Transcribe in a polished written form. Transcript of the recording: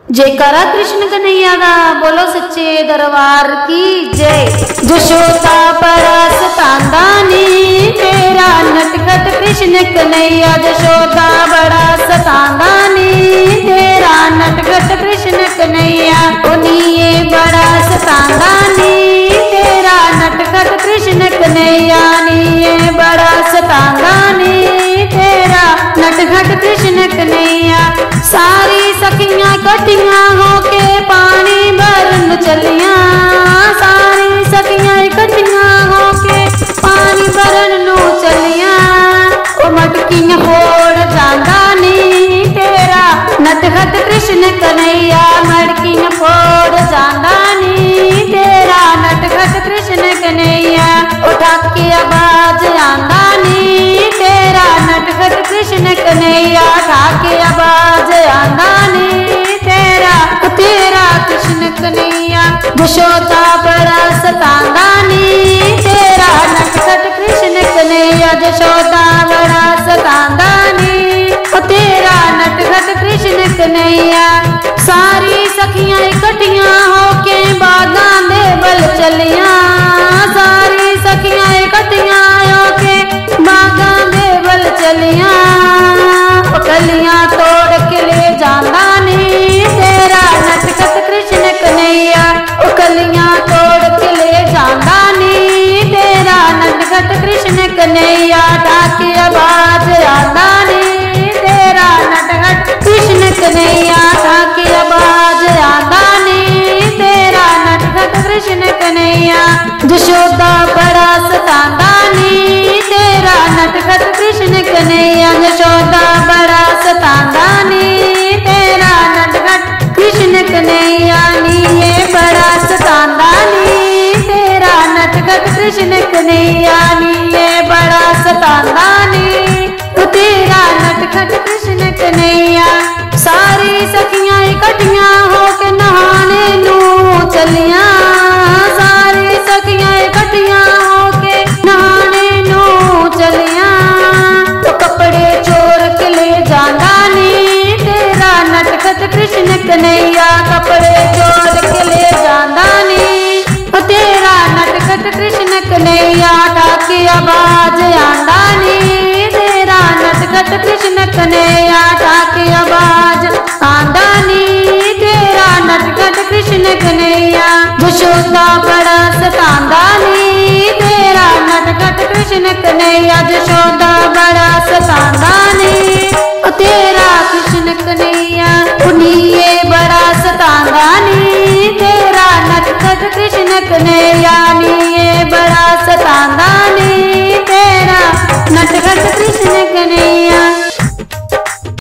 जयकारा कृष्ण कन्हैया दा, बोलो सच्चे दरबार की जय। जशोदा बड़ा सतांदानी, तेरा नटखट कृष्ण कन्हैया। जशोदा बड़ा सतांदानी, तेरा नटखट कृष्ण कन्हैया। उन्हीं बड़ा सतांदानी, तेरा नटखट कृष्ण कन्हैया। नी बड़ा सतांदानी, तेरा नटखट कृष्ण कन्हैया। सारी सखियां इकट्ठियां होके पानी भरन चलियां। सारी सखियां इकट्ठियां होके पानी भरन नू चलियां। ओ मटकियां फोड़ जांदा नी, तेरा नटखट कृष्ण कन्हैया। मटकियां फोड़ जांदा नी, तेरा नटखट कृष्ण कन्हैया। उठा के आवाज आंदा नी, तेरा नटखट कृष्ण कन्हैया। उठा के आवाज आंदा नी, तेरा कृष्ण कन्हैया। जशोदा बड़ा सतांदा नी, तेरा नटखट कृष्ण कन्हैया। जशोदा बड़ा सतांदा नी, तेरा नटखट कृष्ण कन्हैया। सारी सखियां इकट्ठियां होके बागां दे बल चलियां। सारी सखियां इकट्ठियां होके बागां दे बल चलियां। कलियां तोड़ के ले जांदा नी, तेरा नटखट कृष्ण कन्हैया। कलियां तोड़ के ले जांदा नी, तेरा नटखट कृष्ण कन्हैया। ढाके आवाज आंदा नी, तेरा नटखट कृष्ण कन्हैया। ढाके आवाज आंदा नी, तेरा नटखट कृष्ण कन्हैया। जशोदा बड़ा सतांदा नी, तेरा नटखट कृष्ण कन्हैया। जशोदा बड़ा सतांदा नी, तेरा नटखट कृष्ण कन्हैया। नी बड़ा सतांदा नी, तेरा नटखट कृष्ण कन्हैया। नी बड़ा सतांदा नी, तेरा नटखट कृष्ण कन्हैया। सारी सखियां इकट्ठियां होके नहाने नू चलियां। सारी सखियां इकट्ठियां होके नहाने नू चलियां। तो कपड़े चोर के ले जांदा नी, तेरा नटखट कृष्ण कन्हैया। कपड़े चोर के ले जांदा नी, तेरा नटखट कृष्ण कन्हैया। ढाके आवाज आंदा नी, तेरा नटखट कृष्ण कन्हैया। ढाके आवाज आंदा नी, तेरा नटखट कृष्ण कन्हैया। जशोदा बड़ा सतांदा नी, तेरा नटखट कृष्ण कन्हैया। जशोदा बड़ा सतांदा नी, तेरा कृष्ण कन्हैया। उन्हीं बड़ा सतांदा नी, तेरा नटखट कृष्ण कन्हैया।